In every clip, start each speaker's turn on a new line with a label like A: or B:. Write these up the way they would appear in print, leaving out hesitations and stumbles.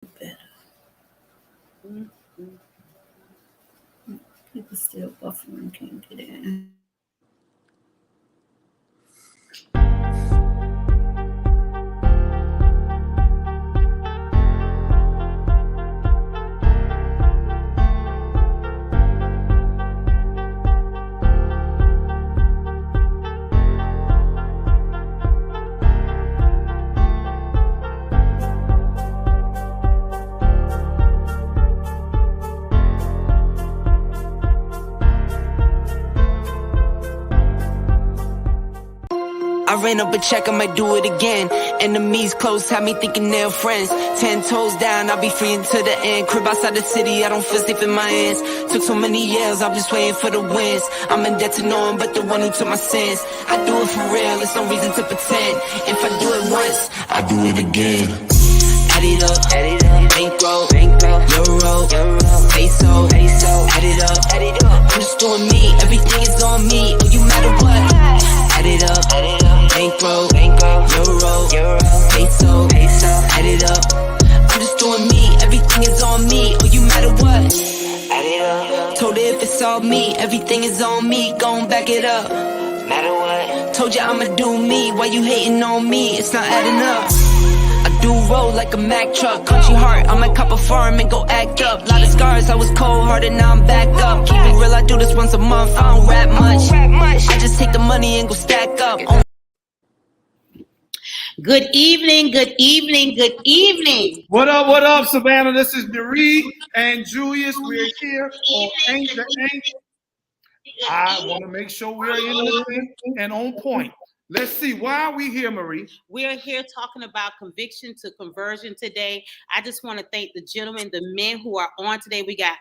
A: better. People still buffering, can't get in.
B: I ran up a check, I might do it again. Enemies close, have me thinking they're friends. 10 toes down, I'll be free until the end. Crib outside the city, I don't feel safe in my hands. Took so many years, I'm just waiting for the wins. I'm in debt to no one but the one who took my sins. I do it for real, there's no reason to pretend. If I do it once, I do it again. Add it up, bankroll, euro, peso, add it up, I'm just doing me, everything is on me, oh you matter what. Add it up, bankroll, euro, peso, add it up, I'm just doing me, everything is on me, oh you matter what. Add it up, told her if it's all me, everything is on me, gon' back it up. Matter what, told you I'ma do me, why you hating on me, it's not adding up. I do roll like a Mack truck, country heart, I might cop a farm and go act up. Lot of scars, I was cold-hearted, now I'm back up. Keep it real, I do this once a month, I don't rap much. I just take the money and go stack up.
C: Good evening, good evening, good evening.
D: What up, Savannah? This is Marie and Julius. We're here on Ain't the Ain't. I want to make sure we're in this thing and on point. Let's see. Why are we here, Marie?
C: We're here talking about conviction to conversion today. I just want to thank the gentlemen, the men who are on today. We got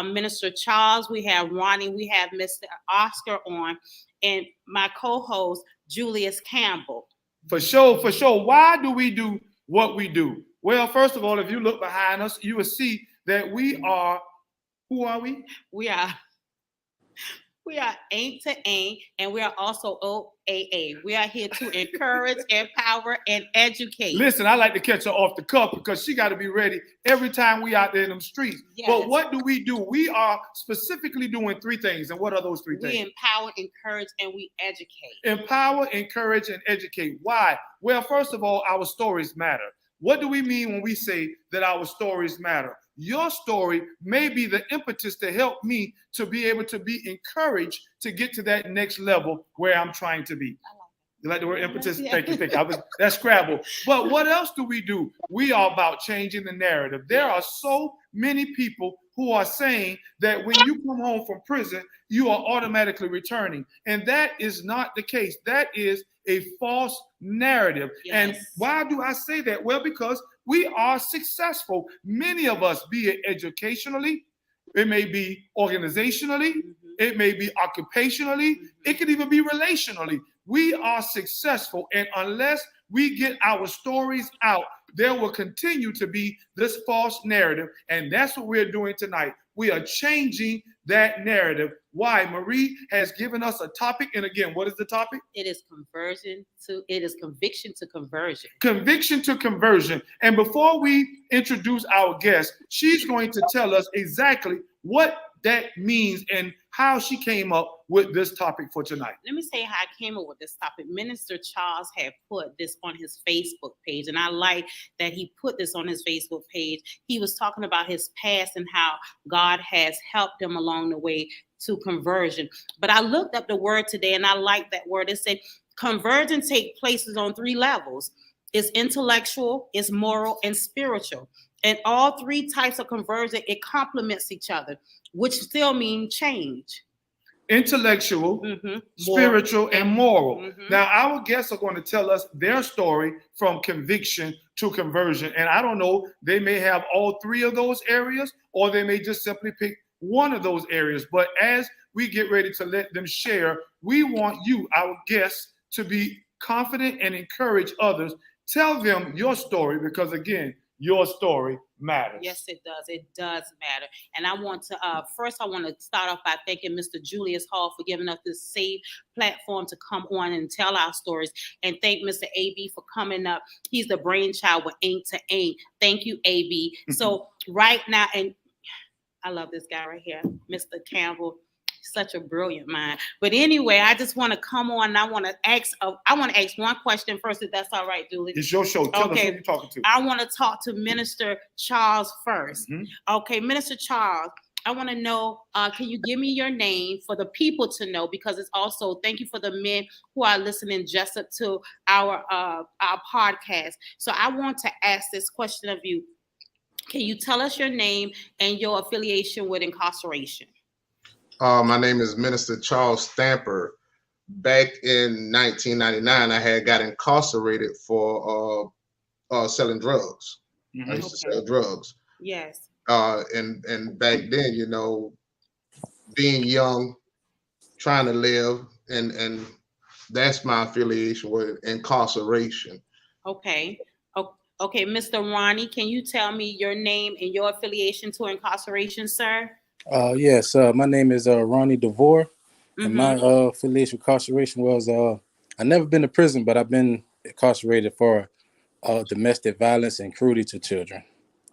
C: Minister Charles, we have Ronnie, we have Mr. Oscar on, and my co-host, Julius Campbell.
D: For sure. Why do we do what we do? Well, first of all, if you look behind us, you will see that we are, who are we?
C: We are Ain't to Ain't, and we are also OAA. We are here to encourage, empower, and educate.
D: Listen, I like to catch her off the cuff because she got to be ready every time we out there in them streets.
C: Yes.
D: But what do? We are specifically doing three things. And what are those three things?
C: We empower, encourage, and we educate.
D: Empower, encourage, and educate. Why? Well, first of all, our stories matter. What do we mean when we say that our stories matter? Your story may be the impetus to help me to be able to be encouraged to get to that next level where I'm trying to be. You like the word impetus?
C: Yeah.
D: Thank you. That's Scrabble. But what else do? We are about changing the narrative. There are so many people who are saying that when you come home from prison, you are automatically returning. And that is not the case. That is a false narrative.
C: Yes.
D: And why do I say that? Well, because we are successful. Many of us, be it educationally, it may be organizationally, it may be occupationally, it could even be relationally. We are successful. And unless we get our stories out, there will continue to be this false narrative. And that's what we're doing tonight. We are changing that narrative. Why? Marie has given us a topic. And again, what is the topic?
C: It is conviction to conversion.
D: Conviction to conversion. And before we introduce our guest, she's going to tell us exactly what that means and how she came up with this topic for tonight.
C: Let me say how I came up with this topic. Minister Charles had put this on his Facebook page, and I like that he put this on his Facebook page. He was talking about his past and how God has helped him along the way to conversion. But I looked up the word today, and I like that word. It said conversion takes places on three levels. It's intellectual, it's moral, and spiritual. And all three types of conversion, it complements each other, which still means change.
D: Intellectual, spiritual, and moral. Now, our guests are going to tell us their story from conviction to conversion. And I don't know, they may have all three of those areas, or they may just simply pick one of those areas. But as we get ready to let them share, we want you, our guests, to be confident and encourage others. Tell them your story, because again, your story matters.
C: Yes, it does. It does matter. And I want to first I want to start off by thanking Mr. Julius Hall for giving us this safe platform to come on and tell our stories. And thank Mr. AB for coming up. He's the brainchild with Ain't to Ain't. Thank you, AB. So right now, and I love this guy right here, Mr. Campbell. Such a brilliant mind. But anyway, I just want to come on and I want to ask one question first, if that's all right, Julie.
D: It's your show. Tell us who you're talking to.
C: I want to talk to Minister Charles first. Okay, Minister Charles, I want to know, can you give me your name for the people to know? Because it's also, thank you for the men who are listening just up to our podcast. So I want to ask this question of you. Can you tell us your name and your affiliation with Incarceration?
E: My name is Minister Charles Stamper. Back in 1999, I had got incarcerated for selling drugs. I used to sell drugs.
C: Yes.
E: And back then, you know, being young, trying to live, and that's my affiliation with Incarceration.
C: Okay. Okay, Mr. Ronnie, can you tell me your name and your affiliation to Incarceration, sir?
F: Yes, my name is Ronnie DeVore, and my affiliation with Incarceration was I've never been to prison, but I've been incarcerated for domestic violence and cruelty to children.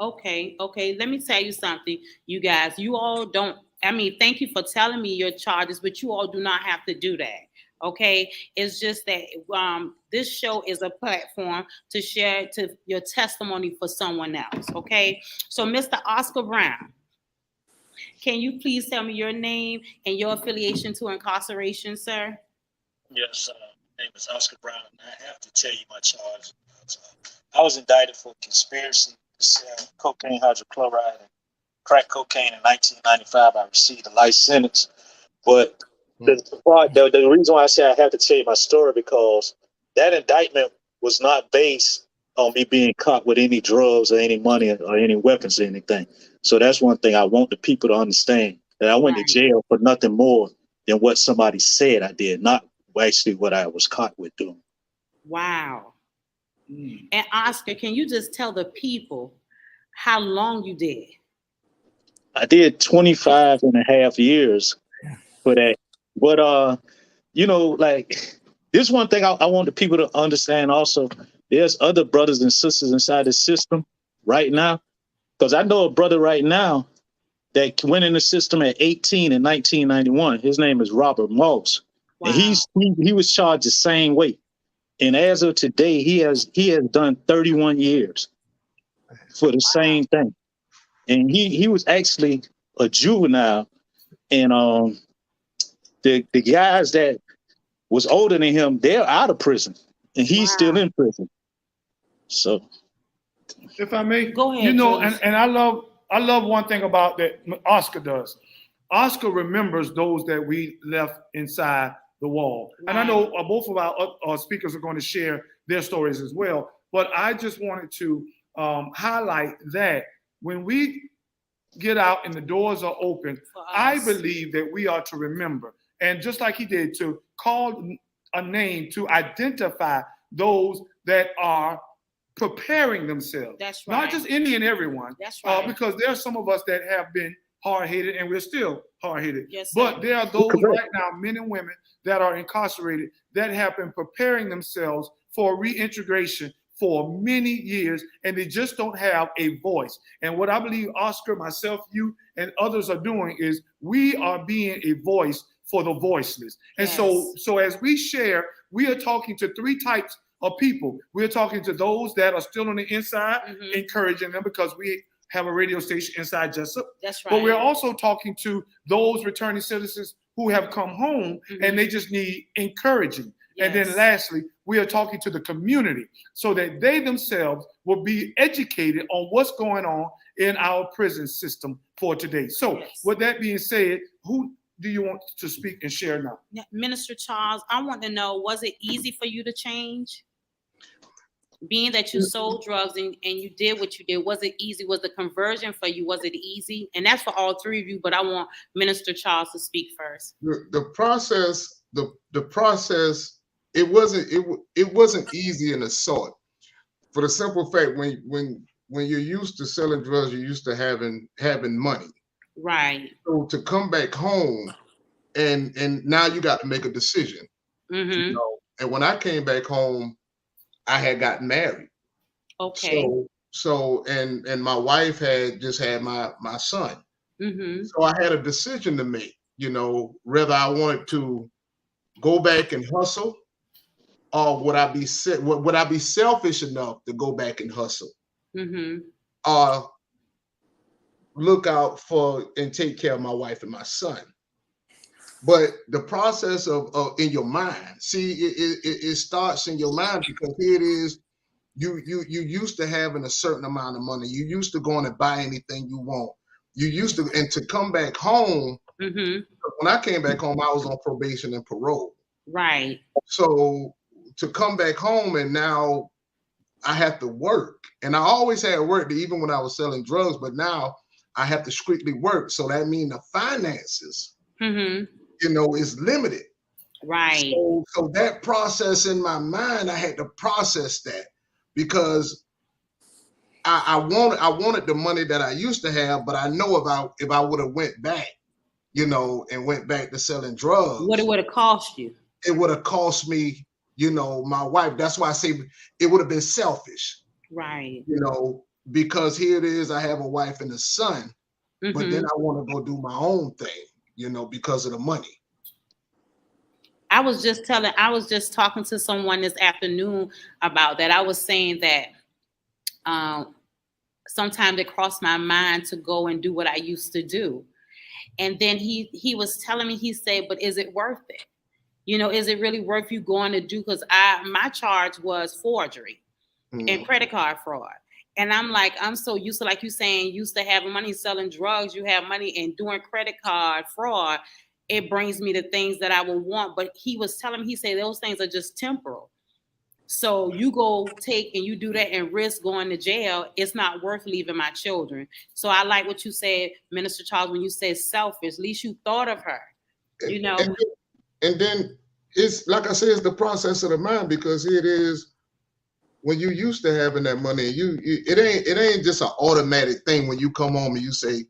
C: Okay. Let me tell you something, you guys. You all don't. I mean, thank you for telling me your charges, but you all do not have to do that. Okay, it's just that this show is a platform to share your testimony for someone else. Okay, so Mr. Oscar Brown. Can you please tell me your name and your affiliation to Incarceration, sir?
G: Yes, my name is Oscar Brown, and I have to tell you my charge. I was indicted for conspiracy to sell cocaine, hydrochloride, and crack cocaine in 1995. I received a life sentence. But the reason why I say I have to tell you my story, because that indictment was not based on me being caught with any drugs or any money or any weapons or anything. So that's one thing I want the people to understand, that I went to jail for nothing more than what somebody said I did, not actually what I was caught with doing.
C: Wow. And Oscar, can you just tell the people how long you did?
G: I did 25 and a half years for that. But, you know, like, this one thing I want the people to understand also. There's other brothers and sisters inside the system right now. Because I know a brother right now that went in the system at 18 in 1991. His name is Robert Moss. Wow. And he was charged the same way. And as of today, he has done 31 years for the same thing. And he was actually a juvenile. And the guys that was older than him, they're out of prison. And he's still in prison. So,
D: if I may,
C: go ahead.
D: You know, and I love one thing about that Oscar does. Oscar remembers those that we left inside the wall. Right. And I know both of our speakers are going to share their stories as well. But I just wanted to highlight that when we get out and the doors are open, I believe that we are to remember. And just like he did, to call a name to identify those that are preparing themselves.
C: That's right.
D: Not just any and everyone.
C: That's right.
D: Because there are some of us that have been hard-headed and we're still hard-headed.
C: Yes,
D: but there are those right now, men and women, that are incarcerated that have been preparing themselves for reintegration for many years, and they just don't have a voice. And what I believe Oscar, myself, you, and others are doing is we are being a voice for the voiceless. And so as we share, we are talking to three types of people. We're talking to those that are still on the inside, encouraging them, because we have a radio station inside Jessup.
C: That's right.
D: But we're also talking to those returning citizens who have come home and they just need encouraging. Yes. And then lastly, we are talking to the community so that they themselves will be educated on what's going on in our prison system for today. So with that being said, who do you want to speak and share now?
C: Minister Charles, I want to know, was it easy for you to change? Being that you sold drugs and you did what you did, was it easy? Was the conversion for you, was it easy? And that's for all three of you, but I want Minister Charles to speak first.
E: The process, it wasn't easy in the sort. For the simple fact, when when you're used to selling drugs, you're used to having money.
C: Right.
E: So to come back home and now you got to make a decision. You know? And when I came back home, I had gotten married.
C: Okay.
E: So and my wife had just had my son. So I had a decision to make, you know, whether I wanted to go back and hustle, or would I be selfish enough to go back and hustle, or look out for and take care of my wife and my son. But the process of in your mind, see, it starts in your mind, because here it is. You used to having a certain amount of money. You used to going to buy anything you want. You used to, and to come back home. When I came back home, I was on probation and parole.
C: Right.
E: So to come back home, and now I have to work. And I always had work, even when I was selling drugs, but now I have to strictly work. So that means the finances, you know, is limited.
C: Right.
E: So that process in my mind, I had to process that, because I wanted the money that I used to have, but I know if I would have went back, you know, and went back to selling drugs,
C: what it would have cost you.
E: It would have cost me, you know, my wife. That's why I say it would have been selfish.
C: Right.
E: You know, because here it is, I have a wife and a son, but then I want to go do my own thing, you know, because of the money.
C: I was just talking to someone this afternoon about that. I was saying that sometimes it crossed my mind to go and do what I used to do. And then he was telling me, he said, but is it worth it? You know, is it really worth you going to do? Because my charge was forgery and credit card fraud. And I'm like, I'm so used to, like you saying, used to having money selling drugs. You have money and doing credit card fraud. It brings me to things that I would want. But he was telling me, he said, those things are just temporal. So you go take and you do that and risk going to jail. It's not worth leaving my children. So I like what you said, Minister Charles, when you said selfish, at least you thought of her, you know.
E: And then it's like I said, it's the process of the mind, because it is when you used to having that money, it ain't just an automatic thing when you come home and you say,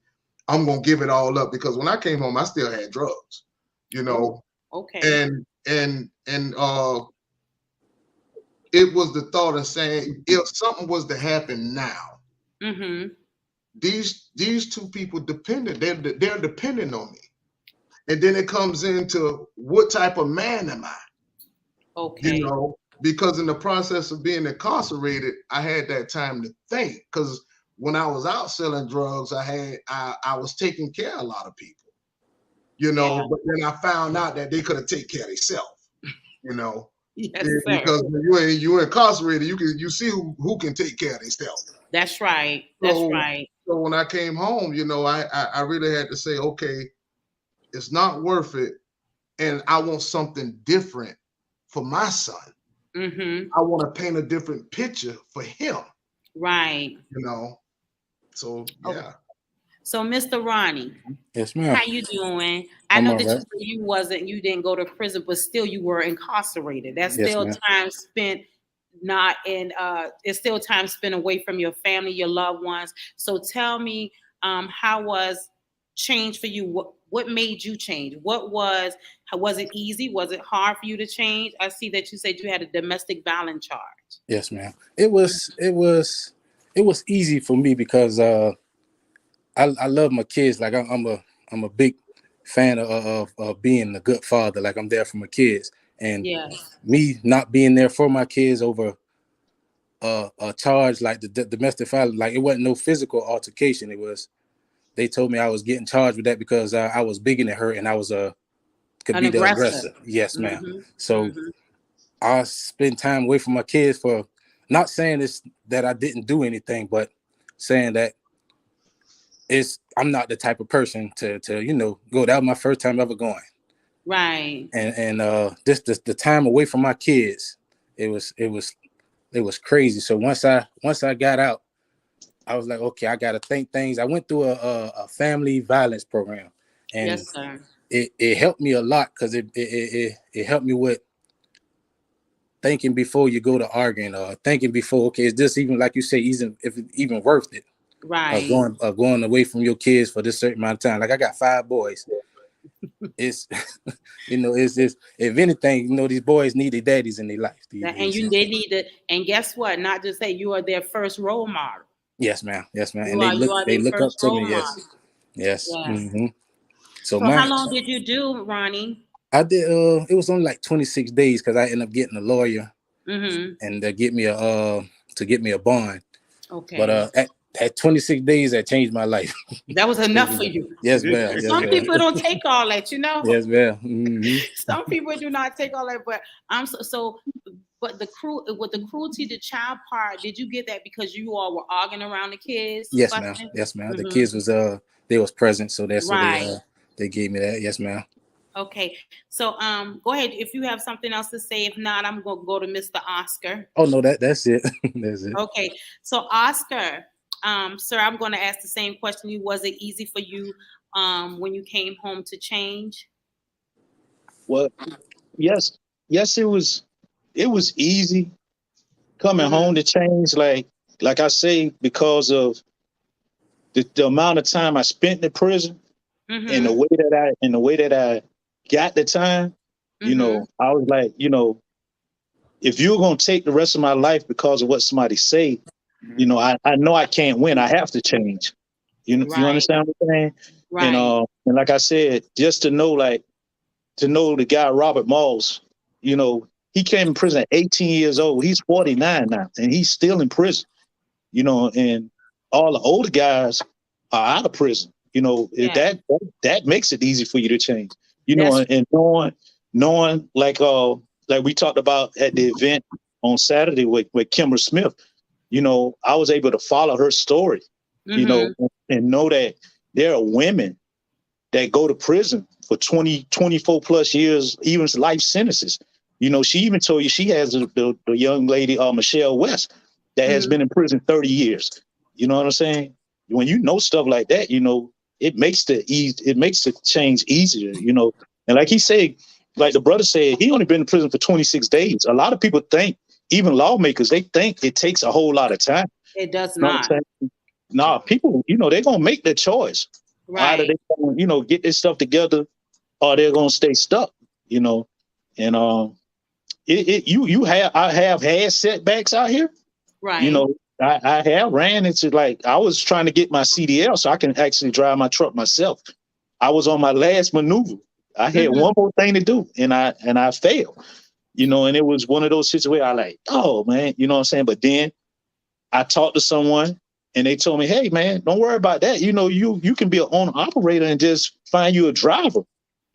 E: I'm gonna give it all up. Because when I came home, I still had drugs, you know.
C: Okay.
E: And it was the thought of saying, if something was to happen now, these two people they're dependent on me. And then it comes into what type of man am I?
C: Okay.
E: You know, because in the process of being incarcerated, I had that time to think. Because when I was out selling drugs, I was taking care of a lot of people, you know. Yeah. But then I found out that they couldn't take care of themselves, you know.
C: Yes,
E: because when you're incarcerated, you see who can take care of themselves.
C: That's right. That's right.
E: So when I came home, you know, I really had to say, okay, it's not worth it, and I want something different for my son. I want to paint a different picture for him.
C: Right.
E: You know. So yeah. Okay.
C: So Mr. Ronnie.
F: Yes, ma'am.
C: How you doing? I know that you didn't go to prison, but still you were incarcerated. That's still time spent not in it's still time spent away from your family, your loved ones. So tell me, how was change for you? What made you change? Was it easy? Was it hard for you to change? I see that you said you had a domestic violence charge.
F: Yes, ma'am. It was easy for me because I love my kids. Like I'm a big fan of being a good father. Like I'm there for my kids, and me not being there for my kids over a charge like the domestic violence. Like it wasn't no physical altercation. It was, they told me I was getting charged with that because I was bigger than her and I was could be the aggressor. Yes, ma'am. So I spend time away from my kids for, not saying this that I didn't do anything, but saying that I'm not the type of person to you know go. That was my first time ever going.
C: Right.
F: And just the time away from my kids, it was crazy. So once I got out, I was like, okay, I gotta think things. I went through a family violence program, and
C: yes, sir.
F: It helped me a lot because it helped me with thinking before you go to arguing, or thinking before, okay, is this even, like you say, even if it's even worth it?
C: Right.
F: Going away from your kids for this certain amount of time. Like I got 5 boys. It's it's if anything, these boys need their daddies in their life.
C: They need to, and guess what? Not just that, you are their first role model.
F: Yes, ma'am. Yes, ma'am.
C: You
F: And they look up to me.
C: Model.
F: Yes. Mm-hmm.
C: So how long did you do, Ronnie?
F: I did. It was only like 26 days because I ended up getting a lawyer, and to get me a bond.
C: Okay.
F: But at 26 days, that changed my life.
C: That was enough for you.
F: Yes, ma'am. Yes,
C: Some people don't take all that,
F: Yes, ma'am. Mm-hmm.
C: Some people do not take all that, but but the cruelty to child part, did you get that because you all were arguing around the kids?
F: Yes, ma'am. Yes, ma'am. The kids was they was present, so that's
C: right.
F: They gave me that. Yes, ma'am.
C: Okay, so go ahead if you have something else to say. If not, I'm gonna go to Mr. Oscar.
F: Oh no, that's it. That's it.
C: Okay, so Oscar, sir, I'm going to ask the same question. Was it easy for you when you came home to change?
G: Well, yes, it was easy coming home to change. Like I say, because of the amount of time I spent in prison and the way that I got the time, I was like, if you're going to take the rest of my life because of what somebody say, I know I can't win. I have to change. You understand what I'm saying?
C: Right.
G: And like I said, just to know the guy, Robert Malls, he came in prison at 18 years old. He's 49 now, and he's still in prison, and all the older guys are out of prison. That makes it easy for you to change, and knowing like we talked about at the event on Saturday with Kimber Smith, I was able to follow her story, and know that there are women that go to prison for 20, 24 plus years, even life sentences. She even told you she has the young lady, Michelle West, that has been in prison 30 years. You know what I'm saying? When you know stuff like that, it makes the change easier, And like he said, like the brother said, he only been in prison for 26 days. A lot of people think, even lawmakers, they think it takes a whole lot of time.
C: It does not.
G: Nah, people, they're going to make their choice.
C: Right.
G: Either they're going to, get this stuff together, or they're going to stay stuck, and I have had setbacks out here.
C: Right.
G: I have ran into, I was trying to get my CDL so I can actually drive my truck myself. I was on my last maneuver. I had one more thing to do, and I failed. And it was one of those situations where I like, oh man, you know what I'm saying? But then I talked to someone and they told me, hey man, don't worry about that. You can be an owner operator and just find you a driver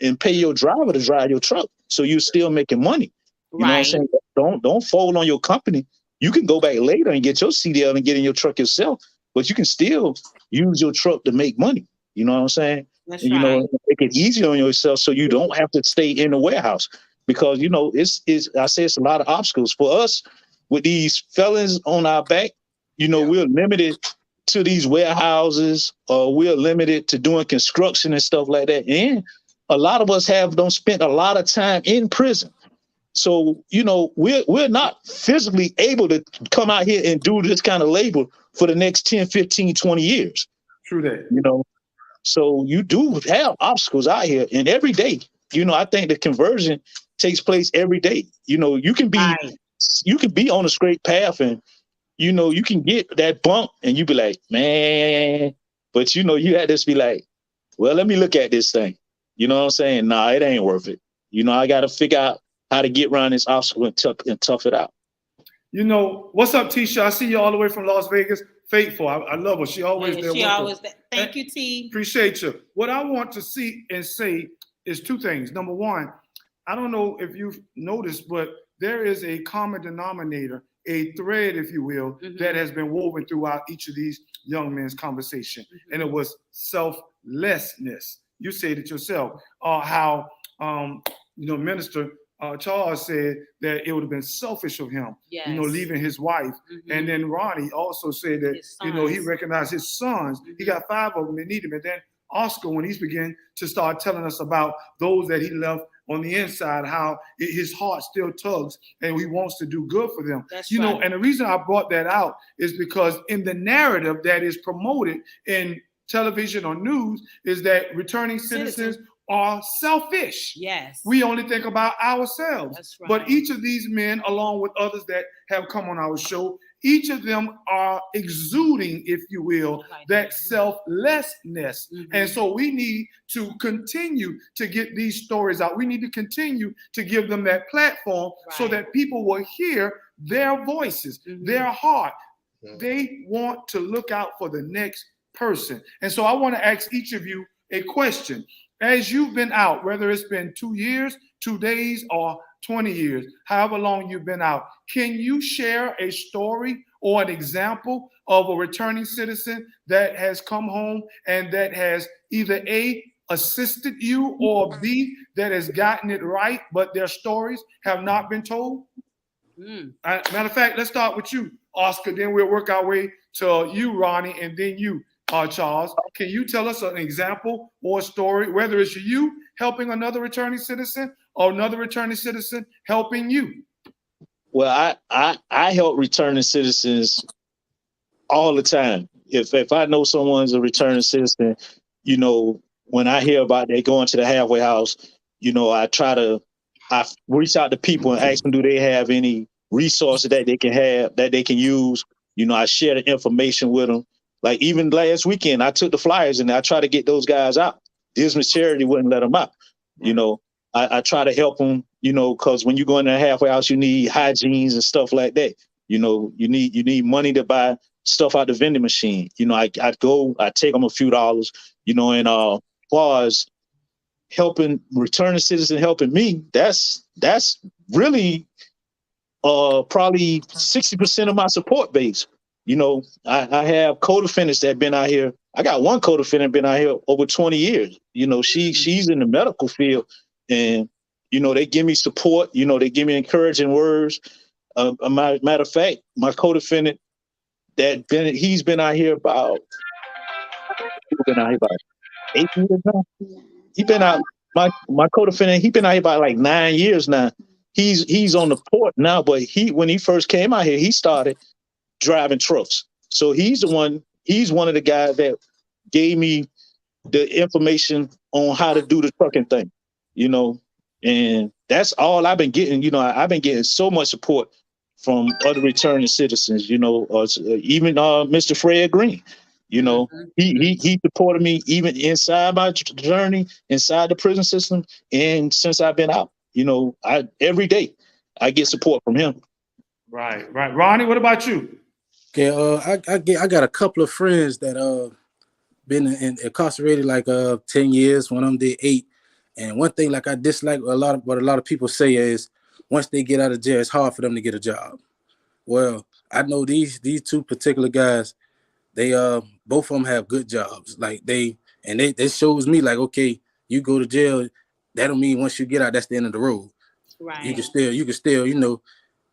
G: and pay your driver to drive your truck. So you're still making money. You know what I'm saying? Don't fold on your company. You can go back later and get your CDL and get in your truck yourself, but you can still use your truck to make money. You know what I'm saying?
C: That's
G: and,
C: right.
G: Make it easier on yourself so you don't have to stay in the warehouse. Because, I say it's a lot of obstacles for us with these felons on our back. We're limited to these warehouses, or we're limited to doing construction and stuff like that. And a lot of us don't spend a lot of time in prison. So, we're not physically able to come out here and do this kind of labor for the next 10, 15, 20 years.
D: True that.
G: So you do have obstacles out here, and every day, I think the conversion takes place every day. You can be on a straight path, and you can get that bump and you be like, man, but you had to be like, well, let me look at this thing. You know what I'm saying? Nah, it ain't worth it. I got to figure out how to get around this obstacle and tough it out.
D: What's up, Tisha? I see you all the way from Las Vegas. Faithful. I love her. She always there.
C: She always there. Thank you, T.
D: Appreciate you. What I want to see and say is two things. Number one, I don't know if you've noticed, but there is a common denominator, a thread, if you will, that has been woven throughout each of these young men's conversation. And it was selflessness. You said it yourself. How Minister Charles said that it would have been selfish of him, leaving his wife. And then Ronnie also said that, he recognized his sons. He got 5 of them that need him. And then Oscar, when he's began to start telling us about those that he left on the inside, how his heart still tugs and he wants to do good for them.
C: That's
D: you know,
C: right.
D: and the reason I brought that out is because in the narrative that is promoted in television or news is that returning citizens are selfish.
C: Yes.
D: We only think about ourselves.
C: That's right.
D: But each of these men, along with others that have come on our show, each of them are exuding, if you will, that selflessness. And so we need to continue to get these stories out. We need to continue to give them that platform so that people will hear their voices, their heart. They want to look out for the next person. And so I want to ask each of you a question. As you've been out, whether it's been 2 years, 2 days, or 20 years, however long you've been out, can you share a story or an example of a returning citizen that has come home and that has either A, assisted you, or B, that has gotten it right, but their stories have not been told? Matter of fact, let's start with you, Oscar, then we'll work our way to you, Ronnie, and then you, Charles. Can you tell us an example or a story, whether it's you helping another returning citizen or another returning citizen helping you?
G: Well, I help returning citizens all the time. If I know someone's a returning citizen, you know, when I hear about they going to the halfway house, you know, I reach out to people and ask them, do they have any resources that they can have, that they can use? You know, I share the information with them. Like even last weekend, I took the flyers and I try to get those guys out. Dismas Charity wouldn't let them out. You know, I try to help them, you know, because when you go in a halfway house, you need hygienes and stuff like that. You know, you need money to buy stuff out the vending machine. You know, I take them a few dollars, you know, and as far as helping returning citizen helping me, that's really probably 60% of my support base. You know, I have co-defendants that have been out here. I got one co-defendant been out here over 20 years. You know, she's in the medical field, and you know they give me support. You know, they give me encouraging words. Matter of fact, my co-defendant he's been out here about 8 years now. He been out. My co-defendant, he been out here about like 9 years now. He's on the port now, but when he first came out here, he started driving trucks. So he's one of the guys that gave me the information on how to do the trucking thing, you know, and that's all I've been getting. You know, I've been getting so much support from other returning citizens, you know, even Mr. Fred Green, you know, he supported me even inside my journey, inside the prison system. And since I've been out, you know, every day I get support from him.
D: Right. Ronnie, what about you?
F: Okay, I got a couple of friends that been incarcerated like 10 years. One of them did 8. And one thing like I dislike what a lot of people say is once they get out of jail, it's hard for them to get a job. Well, I know these 2 particular guys, they both of them have good jobs. Like they shows me like, okay, you go to jail, that don't mean once you get out, that's the end of the road.
C: Right.
F: You can still, you know.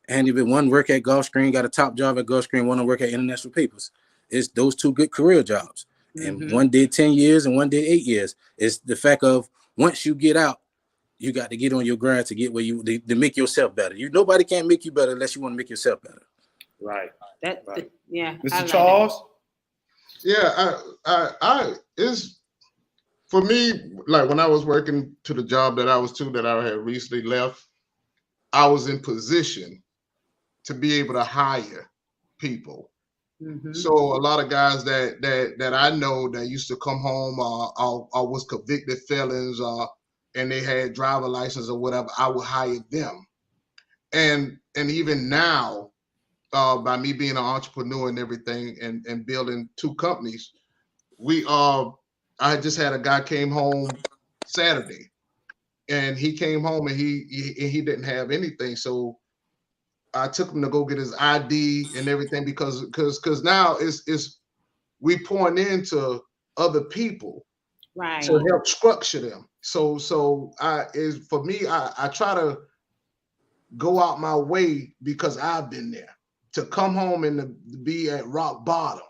F: And even one work at Gulfstream, got a top job at Gulfstream, one to work at International Papers. It's those 2 good career jobs. And one did 10 years and one did 8 years. It's the fact of once you get out, you got to get on your grind to get where to make yourself better. Nobody can make you better unless you want to make yourself better.
D: Right.
C: Yeah.
D: Mr. Charles?
E: Yeah, I is for me, like when I was working to the job that I was to that I had recently left, I was in position to be able to hire people. So a lot of guys that I know that used to come home or was convicted felons and they had driver license or whatever, I would hire them. And even now, by me being an entrepreneur and everything and building 2 companies, I just had a guy came home Saturday, and he came home and he didn't have anything. So I took him to go get his ID and everything because now it's we pouring into other people,
C: right,
E: to help structure them. So I try to go out my way because I've been there to come home and to be at rock bottom,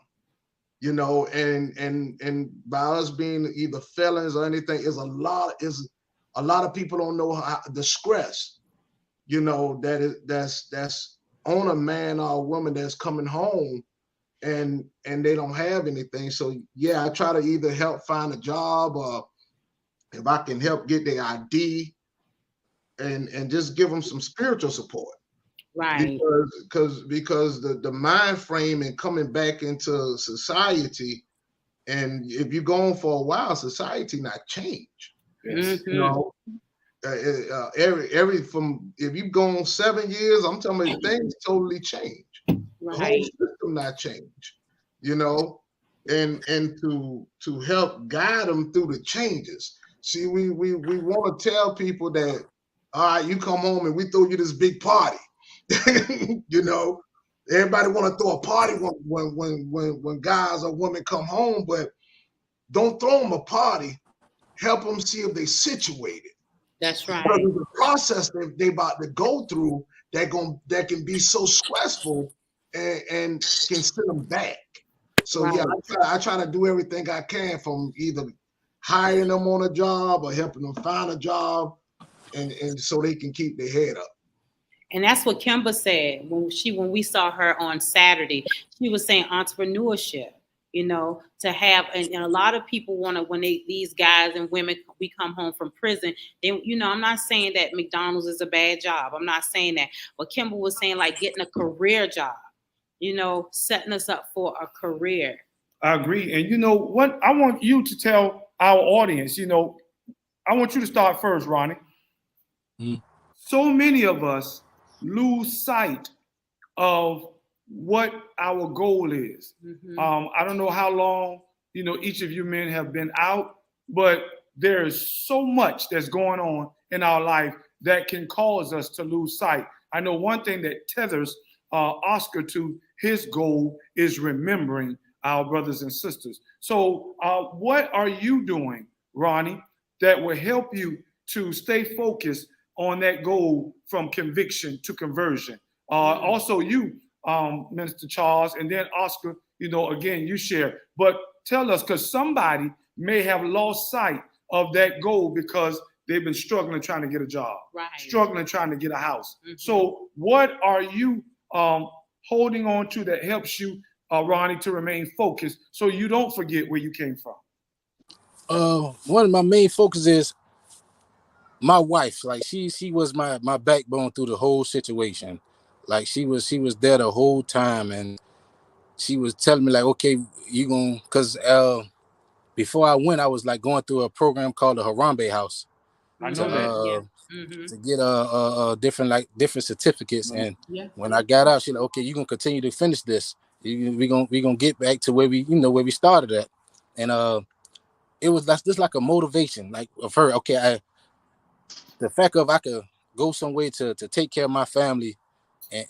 E: you know, and by us being either felons or anything is a lot of people don't know how the stress, you know, that's on a man or a woman that's coming home and they don't have anything. So yeah, I try to either help find a job or if I can help get their ID and just give them some spiritual support.
C: Right.
E: Because the mind frame and coming back into society, and if you're going for a while, society not change.
D: Yes.
E: You know, every from if you've gone 7 years, I'm telling you, things totally change. The whole
C: Right.
E: system not change. You know, and to help guide them through the changes. See, we want to tell people that, all right, you come home and we throw you this big party. You know, everybody want to throw a party when guys or women come home, but don't throw them a party. Help them see if they situated.
C: That's right.
E: Because the process that they about to go through that can be so stressful and can send them back. So
C: Right.
E: yeah, I try to do everything I can, from either hiring them on a job or helping them find a job, and so they can keep their head up.
C: And that's what Kimber said when we saw her on Saturday. She was saying entrepreneurship, you know, to have, and a lot of people want to, when these guys and women, we come home from prison, then, you know, I'm not saying that McDonald's is a bad job. I'm not saying that. But Kimber was saying like getting a career job, you know, setting us up for a career.
D: I agree. And you know what? I want you to tell our audience, you know, I want you to start first, Ronnie. So many of us lose sight of what our goal is. I don't know how long, you know, each of you men have been out, but there is so much that's going on in our life that can cause us to lose sight. I know one thing that tethers Oscar to his goal is remembering our brothers and sisters. So what are you doing, Ronnie, that will help you to stay focused on that goal from conviction to conversion? Also you, Minister Charles, and then Oscar, you know, again, you share. But tell us, because somebody may have lost sight of that goal because they've been struggling trying to get a job, struggling trying to get a house. So what are you holding on to that helps you, Ronnie, to remain focused so you don't forget where you came from?
F: One of my main focuses is my wife. Like she was my backbone through the whole situation. Like she was there the whole time, and she was telling me like, okay, you gonna, cause before I went, I was like going through a program called the Harambe House.
D: I know that.
F: To get different certificates. And when I got out, she like, okay, you're gonna continue to finish this. We gonna get back to where we started at. And it was just like a motivation, like of her. Okay, the fact of I could go somewhere to take care of my family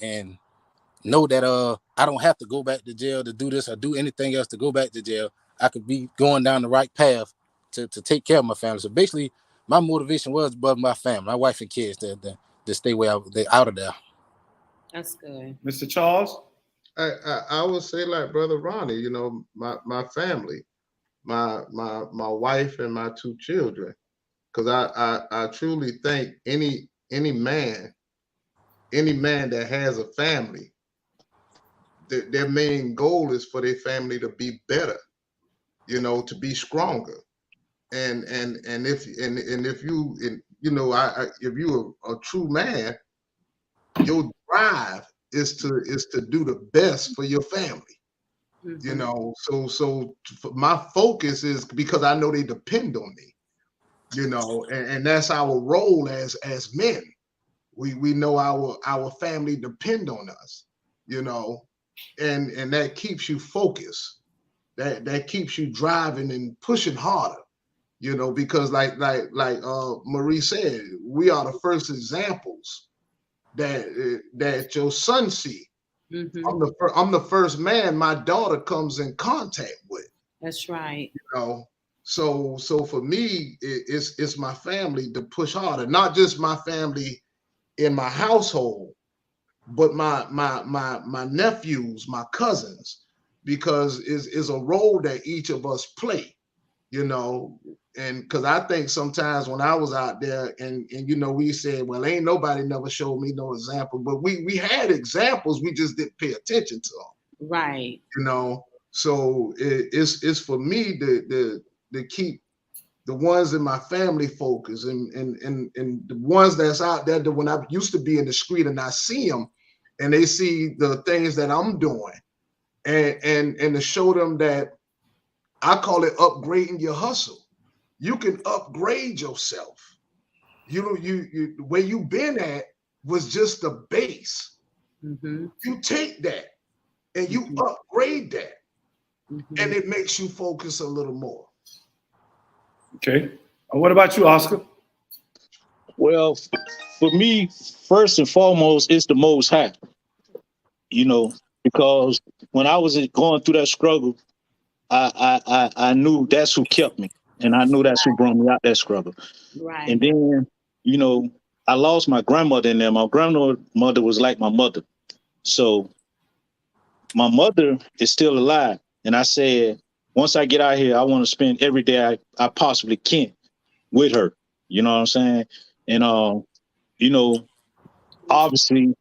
F: and know that I don't have to go back to jail to do this or do anything else to go back to jail. I could be going down the right path to take care of my family. So basically, my motivation was above my family, my wife and kids, to stay out of there.
C: That's good.
D: Mr. Charles?
E: I would say, like Brother Ronnie, you know, my family, my wife and my 2 children, because I truly think any man that has a family, their main goal is for their family to be better, you know, to be stronger. And if you if you're a true man, your drive is to do the best for your family. You know, so my focus is because I know they depend on me, you know, and that's our role as men. We know our family depend on us, you know, and that keeps you focused. That keeps you driving and pushing harder, you know, because like Marie said, we are the first examples that your son see. I'm the first man my daughter comes in contact with.
C: That's right.
E: You know, so for me, it's my family to push harder, not just my family in my household, but my nephews, my cousins, because is a role that each of us play. you know, and because I think sometimes when I was out there and you know, we said, well, ain't nobody never showed me no example, but we had examples, we just didn't pay attention to them.
C: Right.
E: You know, so it's for me to keep the ones in my family focused and the ones that's out there that when I used to be in the street and I see them and they see the things that I'm doing and to show them that I call it upgrading your hustle. You can upgrade yourself. You know, you where you've been at was just the base.
C: Mm-hmm.
E: You take that and you upgrade that, and it makes you focus a little more.
D: Okay. What about you, Oscar?
G: Well, for me, first and foremost, it's the Most High. You know, because when I was going through that struggle, I knew that's who kept me, and I knew that's who brought me out that struggle.
C: Right.
G: And then, you know, I lost my grandmother in there. My grandmother was like my mother. So my mother is still alive. And I said, once I get out here, I want to spend every day I possibly can with her. You know what I'm saying? And, you know, obviously,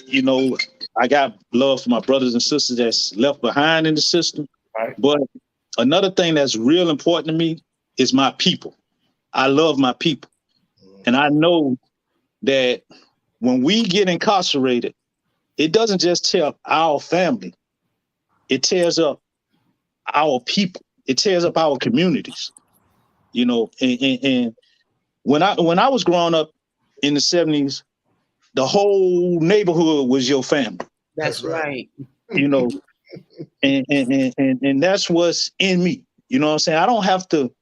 G: you know, I got love for my brothers and sisters that's left behind in the system.
D: Right.
G: But another thing that's real important to me is my people. I love my people. And I know that when we get incarcerated, it doesn't just tear up our family. It tears up our people. It tears up our communities. You know, and when I was growing up in the 70s, the whole neighborhood was your family.
C: That's right.
G: You know, and that's what's in me. You know what I'm saying? I don't have to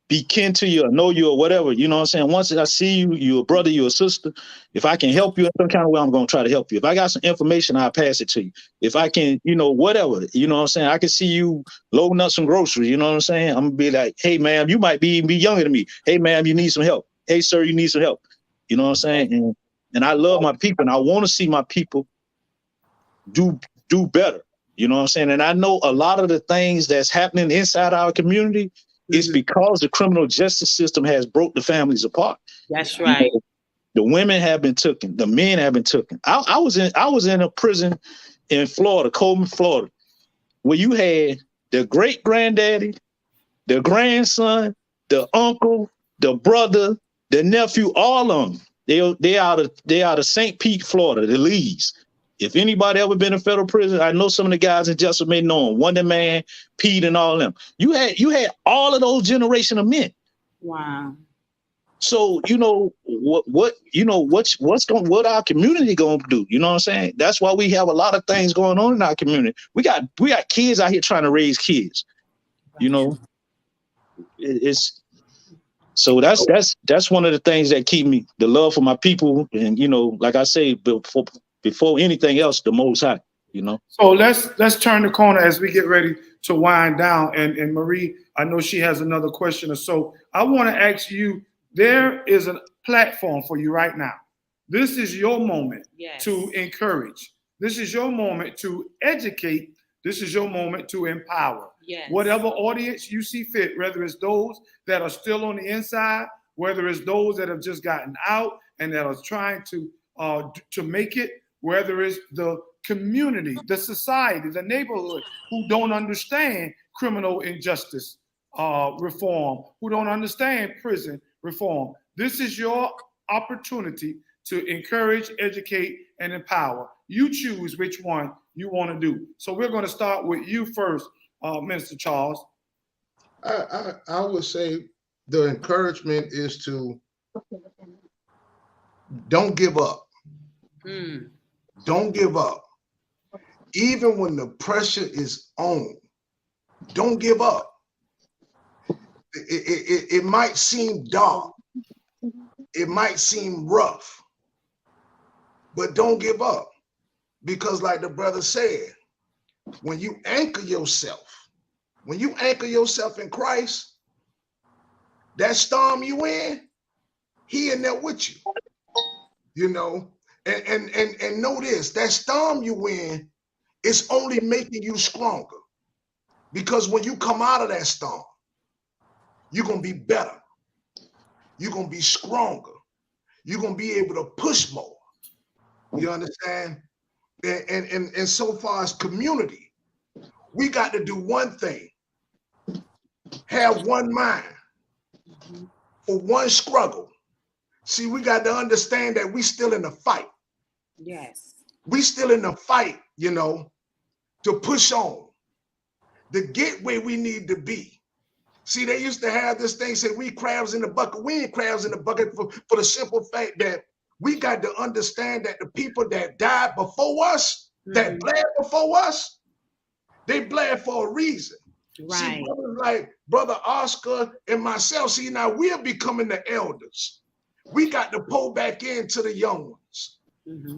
G: be kin to you or know you or whatever. You know what I'm saying? Once I see you, you're a brother, you're a sister. If I can help you in some kind of way, I'm going to try to help you. If I got some information, I'll pass it to you. If I can, you know, whatever, you know what I'm saying? I can see you loading up some groceries. You know what I'm saying? I'm going to be like, hey, ma'am, you might be younger than me. Hey, ma'am, you need some help. Hey, sir, you need some help. You know what I'm saying? And I love my people, and I want to see my people do better. You know what I'm saying? And I know a lot of the things that's happening inside our community is because the criminal justice system has broke the families apart.
C: That's right.
G: You know, the women have been taken, the men have been taken. I was in a prison in Florida, Coleman, Florida, where you had the great granddaddy, the grandson, the uncle, the brother, the nephew, all of them. They out of St. Pete, Florida, the Lees. If anybody ever been in federal prison, I know some of the guys in Jessup may know them. Wonder Man, Pete, and all of them. You had all of those generation of men.
C: Wow.
G: So you know what our community gonna do? You know what I'm saying? That's why we have a lot of things going on in our community. We got kids out here trying to raise kids. You know, it's so that's one of the things that keep me, the love for my people, and you know, like I say, before anything else, the Most High, you know.
D: So let's turn the corner as we get ready to wind down. And Marie, I know she has another question or so. I want to ask you, there is a platform for you right now. This is your moment to encourage. This is your moment to educate. This is your moment to empower.
C: Yes.
D: Whatever audience you see fit, whether it's those that are still on the inside, whether it's those that have just gotten out and that are trying to make it, whether it's the community, the society, the neighborhood who don't understand criminal injustice reform, who don't understand prison reform. This is your opportunity to encourage, educate, and empower. You choose which one you want to do. So we're going to start with you first, Mr. Charles.
E: I would say the encouragement is to don't give up. Don't give up. Even when the pressure is on, don't give up. It might seem dark. It might seem rough, but don't give up. Because like the brother said, when you anchor yourself in Christ, that storm you in, he in there with you. You know, and know this, that storm you in is only making you stronger. Because when you come out of that storm,
H: you're going to be better. You're going to be stronger. You're going to be able to push more. You understand? And so far as community, we got to do one thing. Have one mind for one struggle. See, we got to understand that we still in the fight.
C: Yes.
H: We still in the fight, you know, to push on, to get where we need to be. See, they used to have this thing say we crabs in the bucket. We ain't crabs in the bucket for the simple fact that we got to understand that the people that died before us, that bled before us, they bled for a reason.
C: Right.
H: See, brothers like Brother Oscar and myself, see, now we're becoming the elders. We got to pull back into the young ones.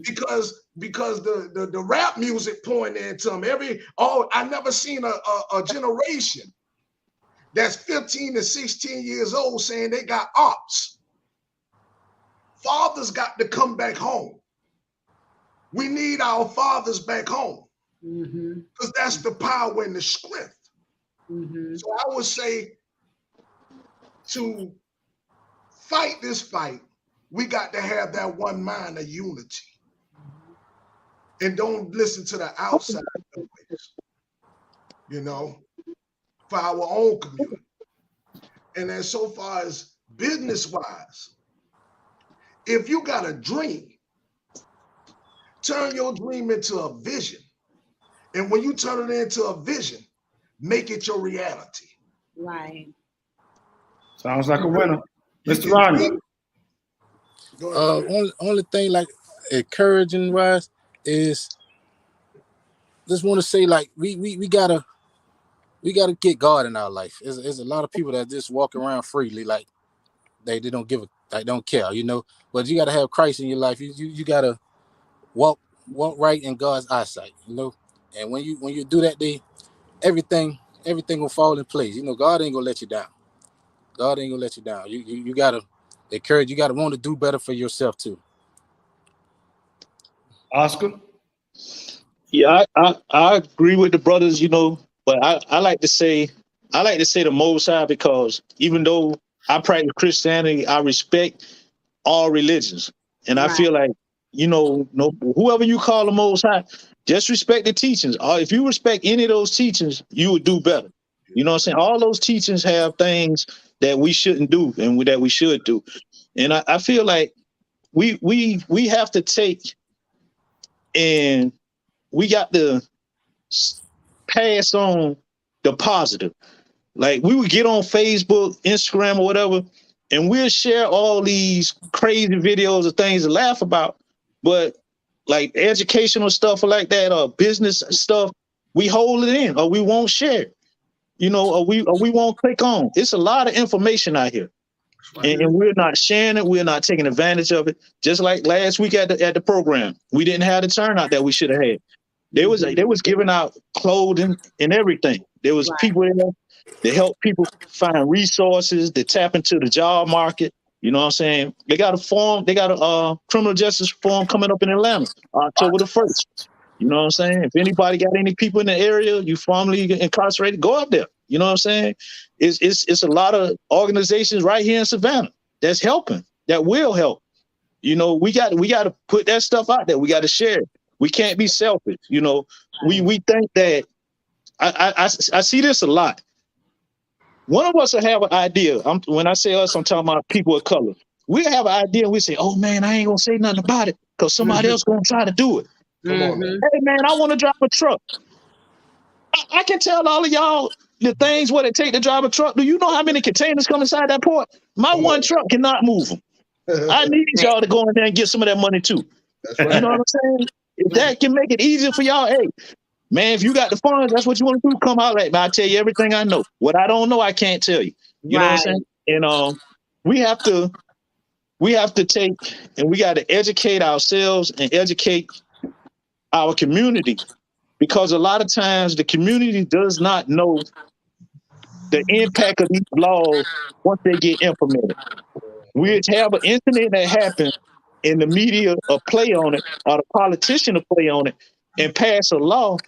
H: Because the rap music pouring into them. I never seen a generation that's 15 to 16 years old saying they got ops. Fathers got to come back home. We need our fathers back home because that's the power and the strength. So I would say to fight this fight, we got to have that one mind of unity. And don't listen to the outside noise, you know, for our own community. And then so far as business-wise, if you got a dream, turn your dream into a vision. And when you turn it into a vision, make it your reality.
C: Right.
D: Sounds like a winner. Mr. Rodney.
F: Only thing like encouraging wise is just want to say like we gotta get God in our life. There's a lot of people that just walk around freely like they don't don't care, you know. But you gotta have Christ in your life. You gotta walk right in God's eyesight, you know. And when you do that, everything will fall in place. You know, God ain't gonna let you down. God ain't gonna let you down. You gotta encourage. You gotta want to do better for yourself too.
D: Oscar?
G: Yeah, I agree with the brothers, you know, but I like to say the Most High because even though I practice Christianity, I respect all religions. And I feel like, you know, whoever you call the Most High, just respect the teachings. If you respect any of those teachings, you would do better. You know what I'm saying? All those teachings have things that we shouldn't do and that we should do. And I feel like we have to take and we got to pass on the positive. Like we would get on Facebook, Instagram, or whatever, and we'll share all these crazy videos of things to laugh about. But like educational stuff like that or business stuff, we hold it in or we won't share it. You know, or we won't click on. It's a lot of information out here. And we're not sharing it. We're not taking advantage of it. Just like last week at the program, we didn't have the turnout that we should have had. They was giving out clothing and everything. There was people in there that help people find resources, that tap into the job market. You know what I'm saying? They got a criminal justice forum coming up in Atlanta, October the 1st. You know what I'm saying? If anybody got any people in the area, you formerly incarcerated, go up there. You know what I'm saying? It's a lot of organizations right here in Savannah that's helping, that will help. You know, we got to put that stuff out there. We got to share it. We can't be selfish. You know, we think that I see this a lot. One of us will have an idea. When I say us, I'm talking about people of color. We have an idea and we say, oh man, I ain't gonna say nothing about it because somebody else gonna try to do it. Come on, man. Hey man, I want to drive a truck. I can tell all of y'all the things what it take to drive a truck. Do you know how many containers come inside that port? My one truck cannot move them. I need y'all to go in there and get some of that money too. That's right. You know what I'm saying? If that can make it easier for y'all, hey, man, if you got the funds, that's what you want to do, come out at me. I'll tell you everything I know. What I don't know, I can't tell you. You know what I'm saying? And we have to take and we got to educate ourselves and educate our community, because a lot of times the community does not know the impact of these laws once they get implemented. We have an incident that happened and the media will play on it or the politician will play on it and pass a law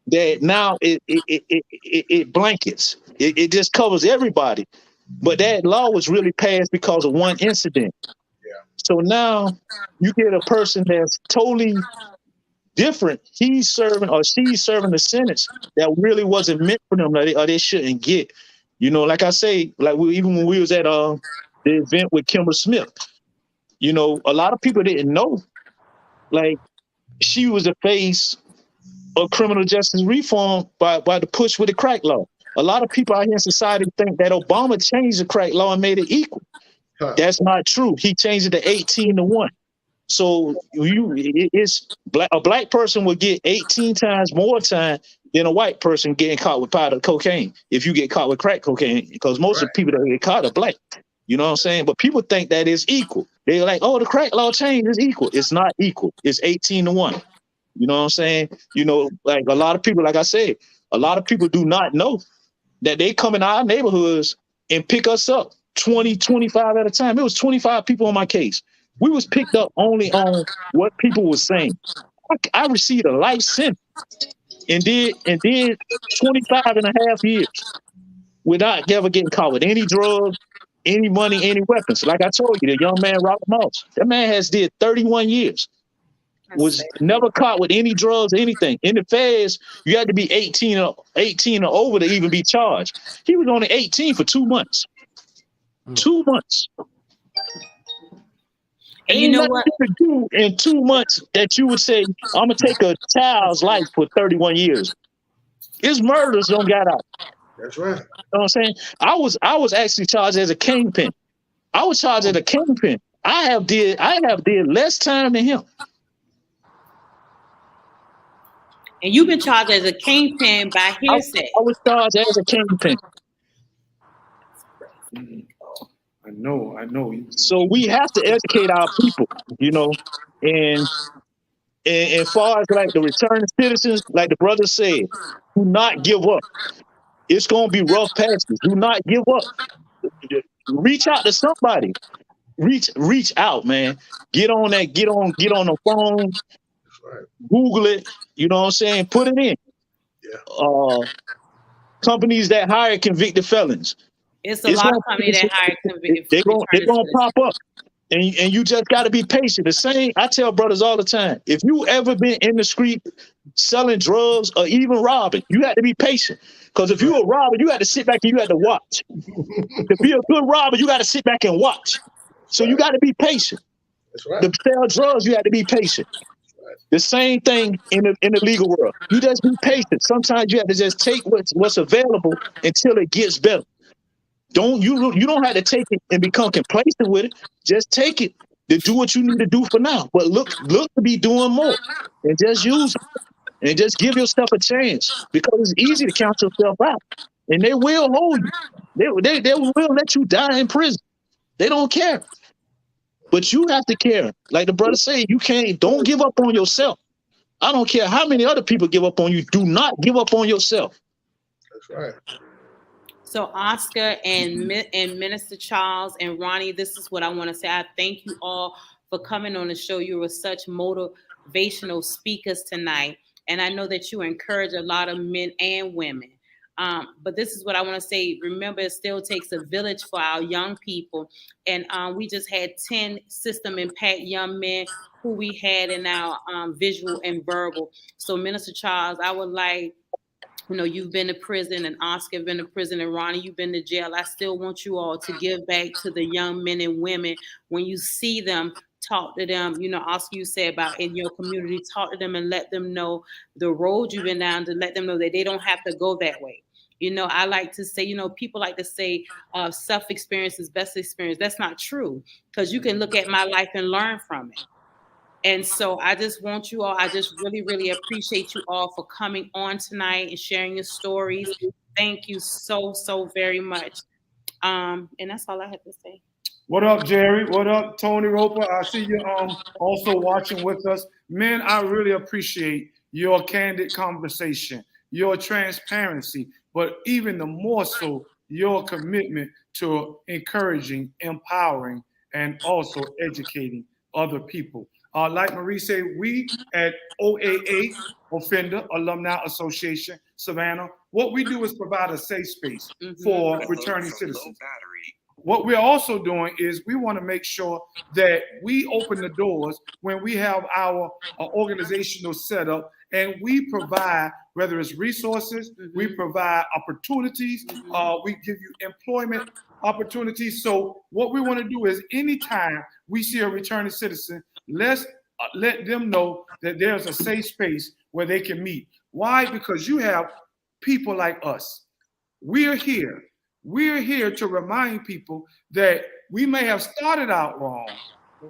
G: that now it blankets. It just covers everybody. But that law was really passed because of one incident.
E: Yeah.
G: So now you get a person that's totally different. He's serving or she's serving a sentence that really wasn't meant for them, or they shouldn't get. You know, like I say, like even when we was at the event with Kimber Smith, you know, a lot of people didn't know, like, she was the face of criminal justice reform by the push with the crack law. A lot of people out here in society think that Obama changed the crack law and made it equal.
E: Huh.
G: That's not true. He changed it to 18-1. So a black person would get 18 times more time than a white person getting caught with powder cocaine if you get caught with crack cocaine, because most of the people that get caught are black. You know what I'm saying? But people think that is equal. They're like, oh, the crack law change is equal. It's not equal. It's 18-1. You know what I'm saying? You know, like a lot of people, like I said, a lot of people do not know that they come in our neighborhoods and pick us up 20, 25 at a time. It was 25 people on my case. We was picked up only on what people were saying. I received a life sentence and did 25 and a half years without ever getting caught with any drugs, any money, any weapons. Like I told you, the young man, Robert Moss, that man has did 31 years. Was never caught with any drugs or anything. In the feds, you had to be 18 or over to even be charged. He was only 18 for 2 months. 2 months.
C: And you know what?
G: You could do in 2 months that you would say, I'm gonna take a child's life for 31 years. His murders don't got out.
E: That's right.
G: You know what I'm saying? I was actually charged as a kingpin. I was charged as a kingpin. I have did less time than him.
C: And you've been charged as a kingpin by hearsay.
G: I was charged as a kingpin.
D: I know.
G: So we have to educate our people, you know, and as far as like the returning citizens, like the brother said, do not give up. It's gonna be rough patches. Do not give up. Reach out to somebody. Reach out, man. Get on the phone.
E: Right.
G: Google it. You know what I'm saying? Put it in.
E: Yeah.
G: Companies that hire convicted felons.
C: It's a lot of companies that hire convicted felons.
G: They're gonna pop up. And you just got to be patient. The same, I tell brothers all the time, if you ever been in the street selling drugs or even robbing, you have to be patient. Because if you're a robber, you have to sit back and you have to watch. To be a good robber, you got to sit back and watch. So you got to be patient.
E: That's right.
G: To sell drugs, you have to be patient. The same thing in the legal world. You just be patient. Sometimes you have to just take what's available until it gets better. You don't have to take it and become complacent with it. Just take it to do what you need to do for now. But look to be doing more, and just use it, and just give yourself a chance, because it's easy to count yourself out, and they will hold you. They will let you die in prison. They don't care, but you have to care. Like the brother say, don't give up on yourself. I don't care how many other people give up on you. Do not give up on yourself.
E: That's right.
C: So Oscar and Minister Charles and Ronnie, this is what I want to say. I thank you all for coming on the show. You were such motivational speakers tonight. And I know that you encourage a lot of men and women. But this is what I want to say. Remember, it still takes a village for our young people. And we just had 10 system impact young men who we had in our visual and verbal. So Minister Charles, I would like, you've been to prison, and Oscar been to prison, and Ronnie, you've been to jail. I still want you all to give back to the young men and women. When you see them, talk to them. Oscar, you said about in your community, talk to them and let them know the road you've been down, to let them know that they don't have to go that way. I like to say, people like to say self-experience is best experience. That's not true, because you can look at my life and learn from it. And so I just want you all, I just really, really appreciate you all for coming on tonight and sharing your stories. Thank you so, so very much. And that's all I have to say.
D: What up, Jerry? What up, Tony Roper? I see you also watching with us. Men, I really appreciate your candid conversation, your transparency, but even the more so, your commitment to encouraging, empowering, and also educating other people. Like Marie said, we at OAA, Offender Alumni Association, Savannah, what we do is provide a safe space for returning citizens. what we're also doing is we want to make sure that we open the doors when we have our organizational setup, and we provide, whether it's resources, we provide opportunities, we give you employment opportunities. So what we want to do is anytime we see a returning citizen, let's let them know that there's a safe space where they can meet. Why? Because you have people like us. We're here. We're here to remind people that we may have started out wrong,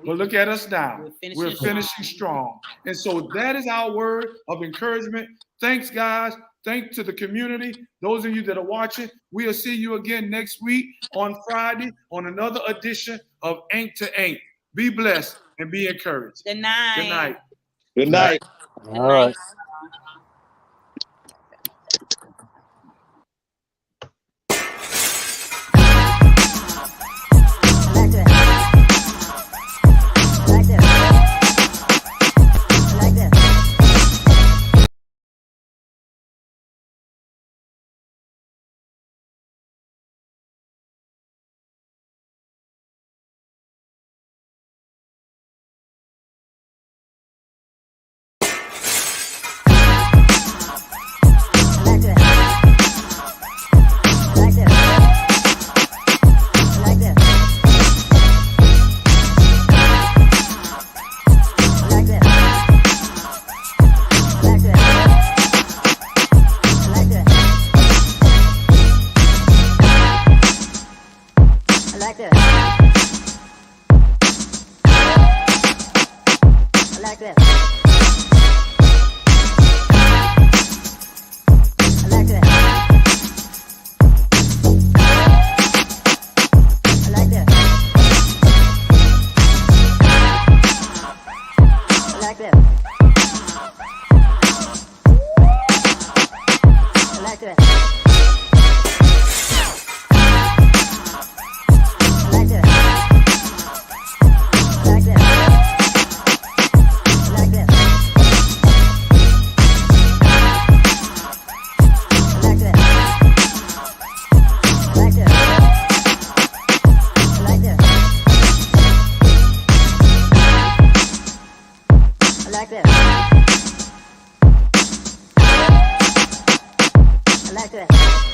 D: but look at us now. We're finishing strong. And so that is our word of encouragement. Thanks, guys. Thanks to the community. Those of you that are watching, we'll see you again next week on Friday on another edition of Ink to Ink. Be blessed and be encouraged.
C: Good night.
D: Good night.
G: Good night.
F: All right.
I: I like that.